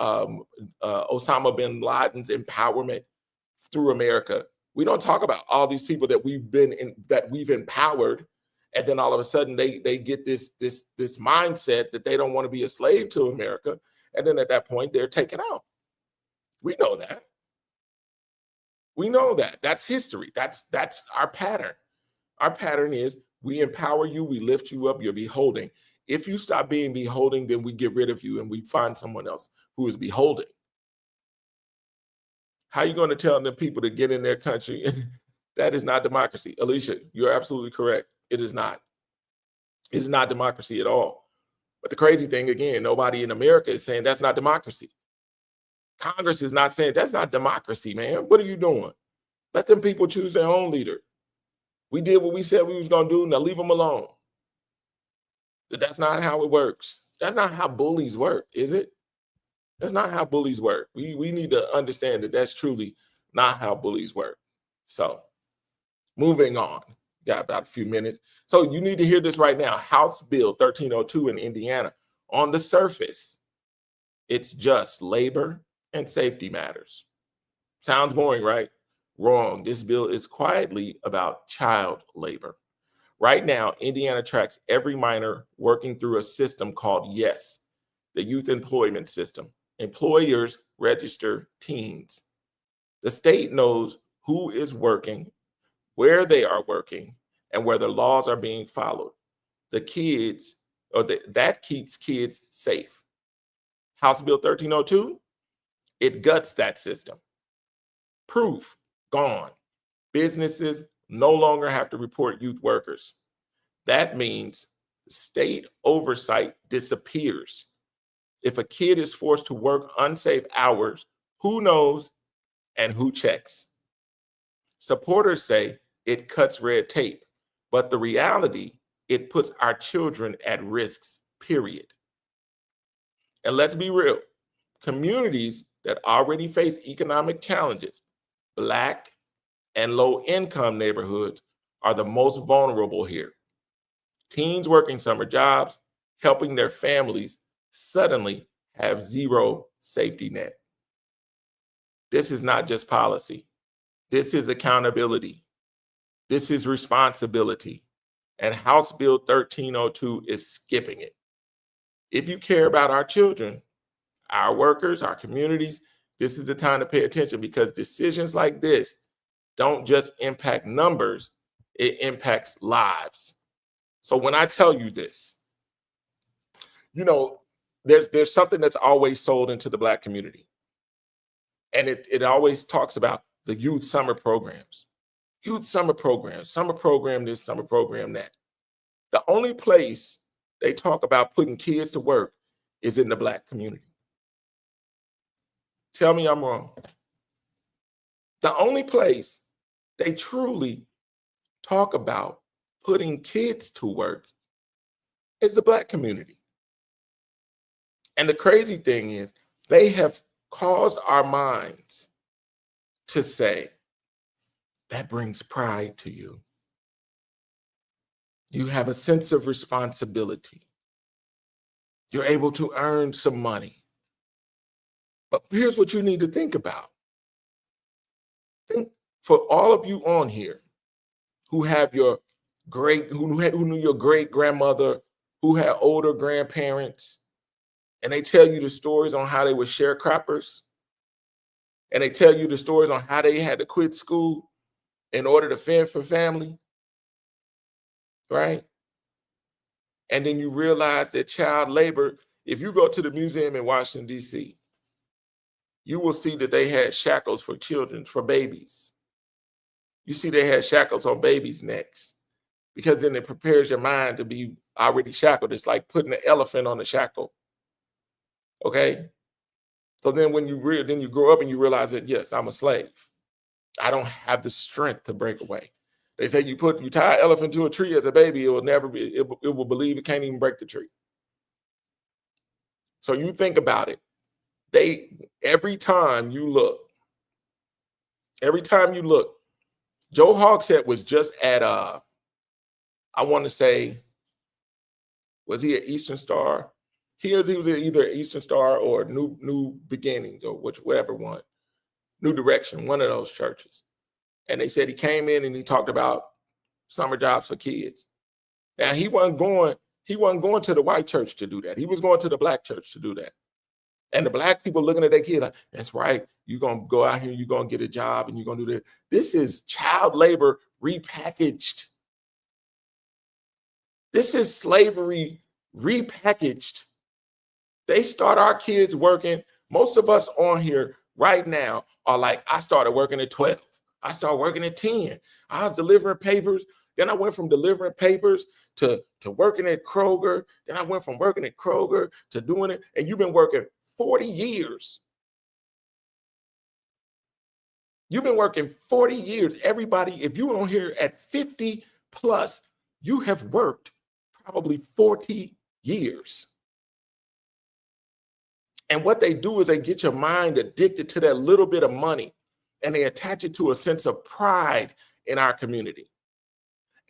Osama bin Laden's empowerment through America. We don't talk about all these people that we've empowered, and then all of a sudden they get this mindset that they don't want to be a slave to America, and then at that point they're taken out. We know that. We know that. That's history. That's our pattern. Our pattern is we empower you, we lift you up, you're beholding. If you stop being beholding, then we get rid of you and we find someone else who is beholding. How are you going to tell them people to get in their country? That is not democracy. Alicia, you're absolutely correct. It is not. It is not democracy at all. But the crazy thing, again, nobody in America is saying that's not democracy. Congress is not saying that's not democracy, man. What are you doing? Let them people choose their own leader. We did what we said we was going to do. Now leave them alone. That's not how it works. That's not how bullies work, is it? That's not how bullies work. We need to understand that that's truly not how bullies work. So moving on. Got about a few minutes. So you need to hear this right now. House Bill 1302 in Indiana. On the surface, it's just labor and safety matters. Sounds boring, right? Wrong. This bill is quietly about child labor. Right now, Indiana tracks every minor working through a system called YES, the Youth Employment System. Employers register teens. The state knows who is working, where they are working, and whether laws are being followed. That keeps kids safe. House Bill 1302, it guts that system. Proof, gone. Businesses no longer have to report youth workers. That means state oversight disappears. If a kid is forced to work unsafe hours, who knows and who checks? Supporters say it cuts red tape, but the reality, it puts our children at risks, period. And let's be real, communities that already face economic challenges, Black and low-income neighborhoods, are the most vulnerable here. Teens working summer jobs, helping their families, suddenly have zero safety net. This is not just policy. This is accountability. This is responsibility. And House Bill 1302 is skipping it. If you care about our children, our workers, our communities, this is the time to pay attention, because decisions like this don't just impact numbers, it impacts lives. So when I tell you this, you know, there's something that's always sold into the Black community. And it always talks about the youth summer programs. Youth summer programs, summer program this, summer program that. The only place they talk about putting kids to work is in the Black community. Tell me I'm wrong. The only place they truly talk about putting kids to work is the Black community. And the crazy thing is, they have caused our minds to say, that brings pride to you. You have a sense of responsibility. You're able to earn some money. But here's what you need to think about. Think for all of you on here who have your who knew your great grandmother, who had older grandparents, and they tell you the stories on how they were sharecroppers, and they tell you the stories on how they had to quit school in order to fend for family, right? And then you realize that child labor, if you go to the museum in Washington, D.C., you will see that they had shackles for children, for babies. You see they had shackles on babies' necks, because then it prepares your mind to be already shackled. It's like putting an elephant on a shackle. Okay? So then when you grow up and you realize that, yes, I'm a slave. I don't have the strength to break away. They say you tie an elephant to a tree as a baby, it will believe it can't even break the tree. So you think about it. Every time you look, Joe Hogshead was just at I want to say, was he at Eastern Star? He was either at Eastern Star or New Beginnings, or whatever one, New Direction, one of those churches. And they said he came in and he talked about summer jobs for kids. Now he wasn't going to the white church to do that. He was going to the Black church to do that. And the Black people looking at their kids like, that's right, you're going to go out here, you're going to get a job, and you're going to do this. This is child labor repackaged. This is slavery repackaged. They start our kids working. Most of us on here right now are like, I started working at 12. I started working at 10. I was delivering papers. Then I went from delivering papers to working at Kroger. Then I went from working at Kroger to doing it. And you've been working 40 years. You've been working 40 years. Everybody, if you're on here at 50 plus, you have worked probably 40 years. And what they do is they get your mind addicted to that little bit of money, and they attach it to a sense of pride in our community.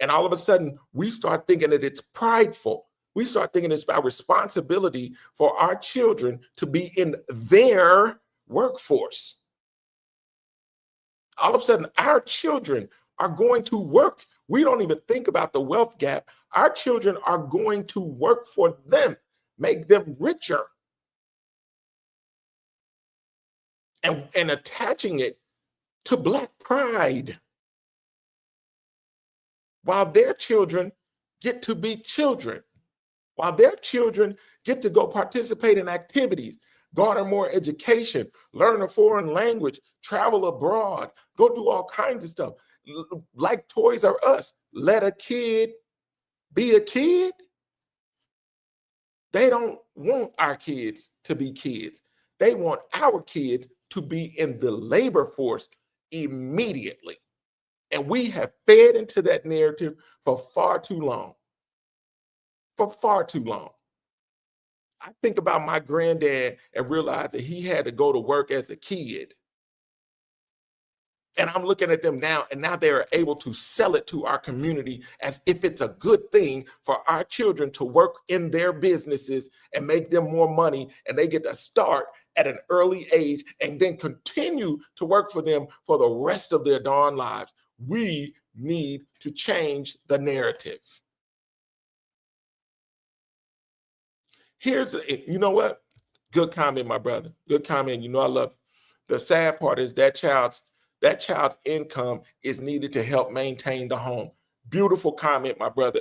And all of a sudden, we start thinking that it's prideful. We start thinking it's our responsibility for our children to be in their workforce. All of a sudden, our children are going to work. We don't even think about the wealth gap. Our children are going to work for them, make them richer. And attaching it to Black pride, while their children get to be children, while their children get to go participate in activities, garner more education, learn a foreign language, travel abroad, go do all kinds of stuff. Like Toys R Us, let a kid be a kid. They don't want our kids to be kids. They want our kids to be in the labor force immediately. And we have fed into that narrative for far too long. For far too long. I think about my granddad and realize that he had to go to work as a kid. And I'm looking at them now, and now they are able to sell it to our community as if it's a good thing for our children to work in their businesses and make them more money, and they get to start at an early age and then continue to work for them for the rest of their darn lives. We need to change the narrative. You know what? Good comment, my brother. Good comment. You know I love you. The sad part is that child's income is needed to help maintain the home. Beautiful comment, my brother,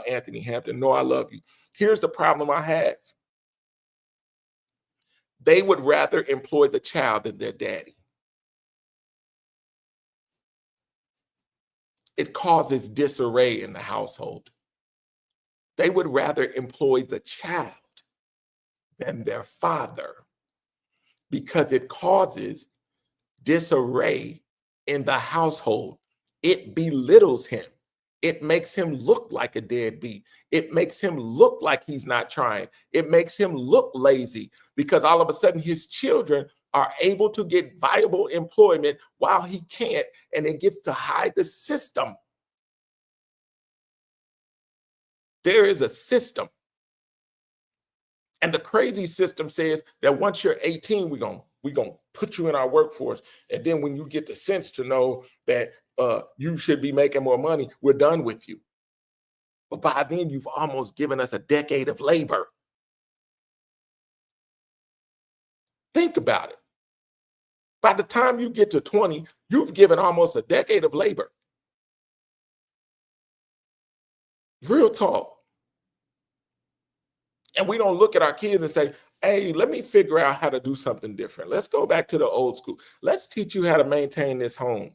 Anthony Hampton. No, I love you. Here's the problem I have. They would rather employ the child than their daddy. It causes disarray in the household. They would rather employ the child than their father because it causes disarray in the household. It belittles him. It makes him look like a deadbeat. It makes him look like he's not trying. It makes him look lazy because all of a sudden his children are able to get viable employment while he can't, and it gets to hide the system. There is a system. And the crazy system says that once you're 18, we're gonna put you in our workforce. And then when you get the sense to know that you should be making more money, we're done with you. But by then, you've almost given us a decade of labor. Think about it. By the time you get to 20, you've given almost a decade of labor. Real talk. And we don't look at our kids and say, hey, let me figure out how to do something different. Let's go back to the old school. Let's teach you how to maintain this home.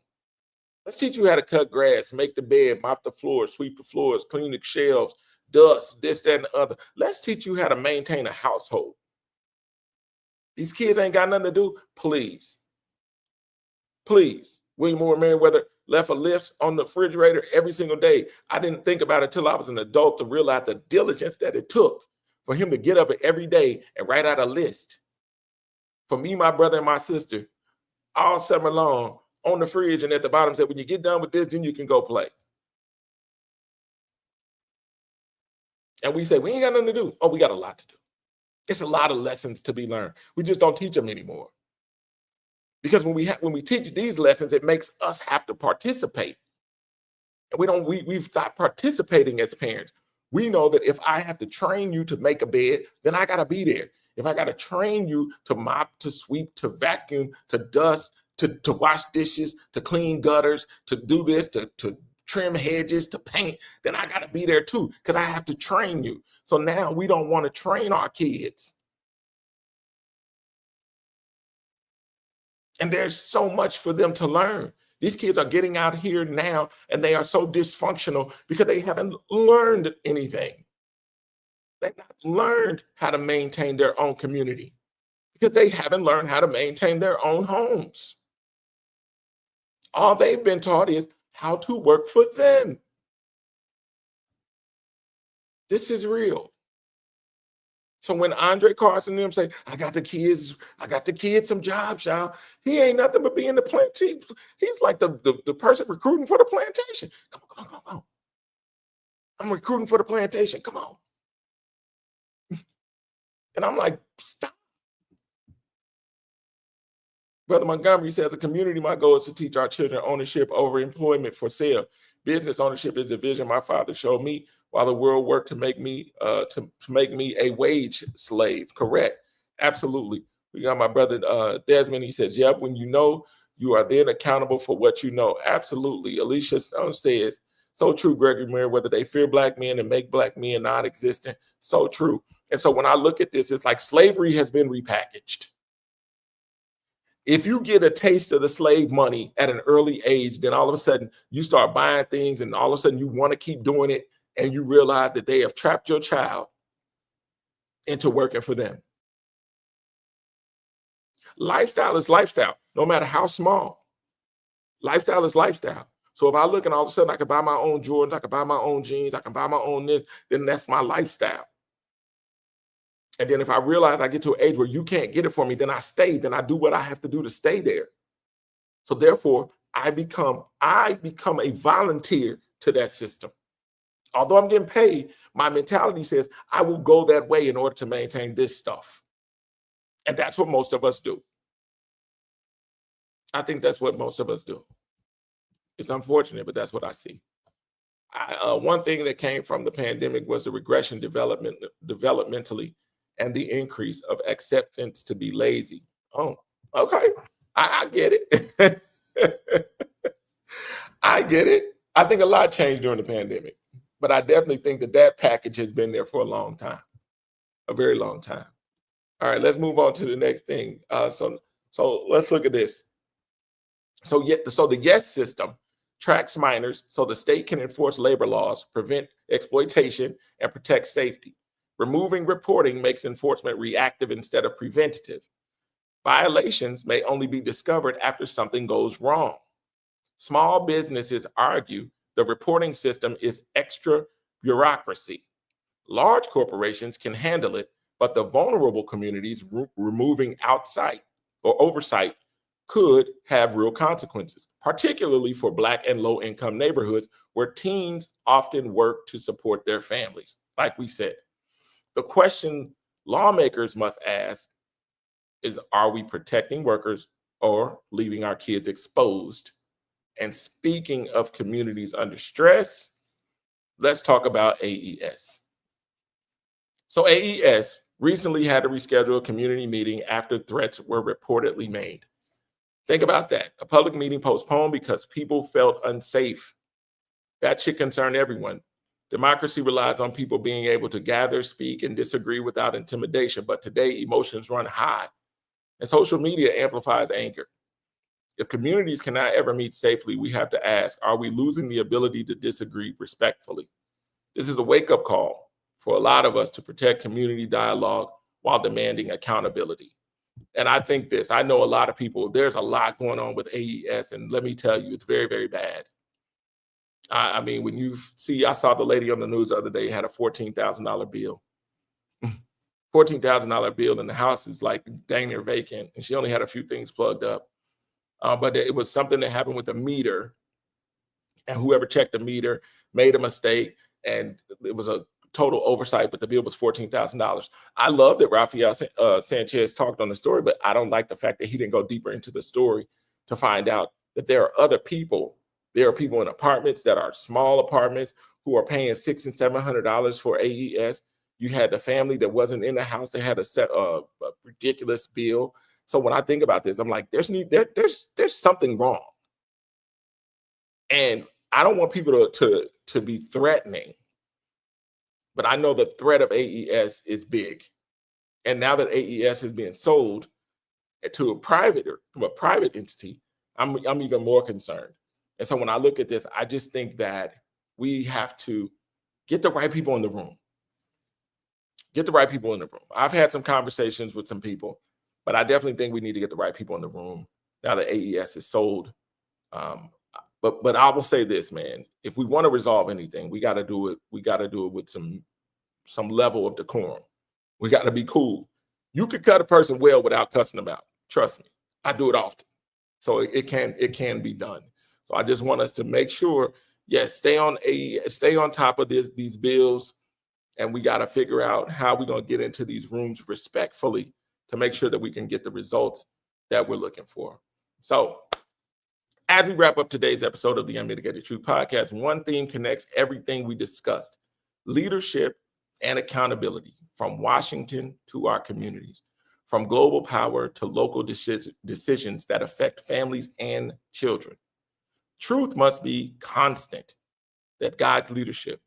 Let's teach you how to cut grass, make the bed, mop the floors, sweep the floors, clean the shelves, dust, this, that, and the other. Let's teach you how to maintain a household. These kids ain't got nothing to do. Please. Please. William Moore Merriweather left a list on the refrigerator every single day. I didn't think about it until I was an adult to realize the diligence that it took for him to get up every day and write out a list. For me, my brother, and my sister, all summer long, on the fridge, and at the bottom said, when you get done with this, then you can go play. And we say, we ain't got nothing to do. Oh, we got a lot to do. It's a lot of lessons to be learned. We just don't teach them anymore. Because when we teach these lessons, it makes us have to participate. And we've stopped participating as parents. We know that if I have to train you to make a bed, then I got to be there. If I got to train you to mop, to sweep, to vacuum, to dust, to wash dishes, to clean gutters, to do this, to trim hedges, to paint, then I got to be there too, because I have to train you. So now we don't want to train our kids. And there's so much for them to learn. These kids are getting out here now and they are so dysfunctional because they haven't learned anything. They've not learned how to maintain their own community because they haven't learned how to maintain their own homes. All they've been taught is how to work for them. This is real. So when Andre Carson and them say, I got the kids some jobs, y'all. He ain't nothing but being the plant. He's like the person recruiting for the plantation. Come on. I'm recruiting for the plantation. Come on. And I'm like, stop. Brother Montgomery says, a community, my goal is to teach our children ownership over employment for sale. Business ownership is a vision my father showed me while the world worked to make me a wage slave. Correct. Absolutely. We got my brother Desmond. He says, yep, when you know, you are then accountable for what you know. Absolutely. Alicia says, so true, Gregory Merriweather. They fear black men and make black men non-existent. So true. And so when I look at this, it's like slavery has been repackaged. If you get a taste of the slave money at an early age, then all of a sudden you start buying things and all of a sudden you want to keep doing it, and you realize that they have trapped your child into working for them. Lifestyle is lifestyle, no matter how small. Lifestyle is lifestyle. So if I look and all of a sudden I can buy my own Jordans, I can buy my own jeans, I can buy my own this, then that's my lifestyle. And then if I realize I get to an age where you can't get it for me, then I stay, then I do what I have to do to stay there. So therefore, I become a volunteer to that system. Although I'm getting paid, my mentality says I will go that way in order to maintain this stuff. And that's what most of us do. I think that's what most of us do. It's unfortunate, but that's what I see. One thing that came from the pandemic was the regression developmentally and the increase of acceptance to be lazy. Oh, okay. I get it. I get it. I think a lot changed during the pandemic, but I definitely think that package has been there for a long time, a very long time. All right, let's move on to the next thing. So let's look at this. So the YES system tracks minors so the state can enforce labor laws, prevent exploitation, and protect safety. Removing reporting makes enforcement reactive instead of preventative. Violations may only be discovered after something goes wrong. Small businesses argue the reporting system is extra bureaucracy. Large corporations can handle it, but the vulnerable communities removing oversight could have real consequences, particularly for Black and low-income neighborhoods where teens often work to support their families. Like we said, the question lawmakers must ask is, are we protecting workers or leaving our kids exposed? And speaking of communities under stress, let's talk about AES. So AES recently had to reschedule a community meeting after threats were reportedly made. Think about that. A public meeting postponed because people felt unsafe. That should concern everyone. Democracy relies on people being able to gather, speak, and disagree without intimidation. But today, emotions run high, and social media amplifies anger. If communities cannot ever meet safely, we have to ask, are we losing the ability to disagree respectfully? This is a wake-up call for a lot of us to protect community dialogue while demanding accountability. And I think this, I know a lot of people, there's a lot going on with AES, and let me tell you, it's very, very bad. I mean, when you see, I saw the lady on the news the other day had a $14,000 bill. $14,000 bill, and the house is like dang near vacant, and she only had a few things plugged up. But it was something that happened with the meter, and whoever checked the meter made a mistake, and it was a total oversight, but the bill was $14,000. I love that Rafael Sanchez talked on the story, but I don't like the fact that he didn't go deeper into the story to find out that there are other people. There are people in apartments that are small apartments who are paying $600 and $700 for AES. You had the family that wasn't in the house. They had a ridiculous bill. So when I think about this, I'm like, there's something wrong. And I don't want people to be threatening, but I know the threat of AES is big. And now that AES is being sold to a private entity, I'm even more concerned. And so when I look at this, I just think that we have to get the right people in the room. Get the right people in the room. I've had some conversations with some people, but I definitely think we need to get the right people in the room now that AES is sold. But I will say this, man, if we want to resolve anything, we got to do it. We got to do it with some level of decorum. We got to be cool. You could cut a person well without cussing them out. Trust me, I do it often. So it can be done. So I just want us to make sure, yes, stay on top of these bills, and we got to figure out how we're going to get into these rooms respectfully to make sure that we can get the results that we're looking for. So as we wrap up today's episode of the Unmitigated Truth Podcast, one theme connects everything we discussed: leadership and accountability, from Washington to our communities, from global power to local decisions that affect families and children. Truth must be constant that guides leadership.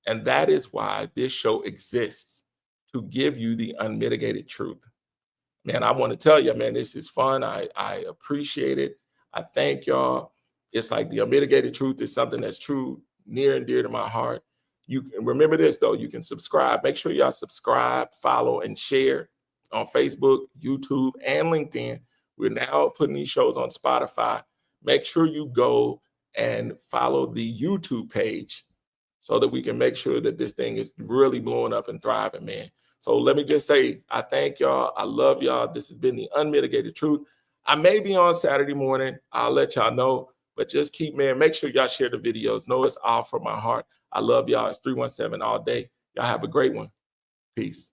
And that is why this show exists, to give you the unmitigated truth. Man, I want to tell you, man, this is fun. I appreciate it. I thank y'all. It's like the unmitigated truth is something that's true, near and dear to my heart. You can remember this, though. You can subscribe. Make sure y'all subscribe, follow, and share on Facebook, YouTube, and LinkedIn. We're now putting these shows on Spotify. Make sure you go and follow the YouTube page so that we can make sure that this thing is really blowing up and thriving, man. So let me just say, I thank y'all. I love y'all. This has been the Unmitigated Truth. I may be on Saturday morning. I'll let y'all know. But just make sure y'all share the videos. Know it's all from my heart. I love y'all. It's 317 all day. Y'all have a great one. Peace.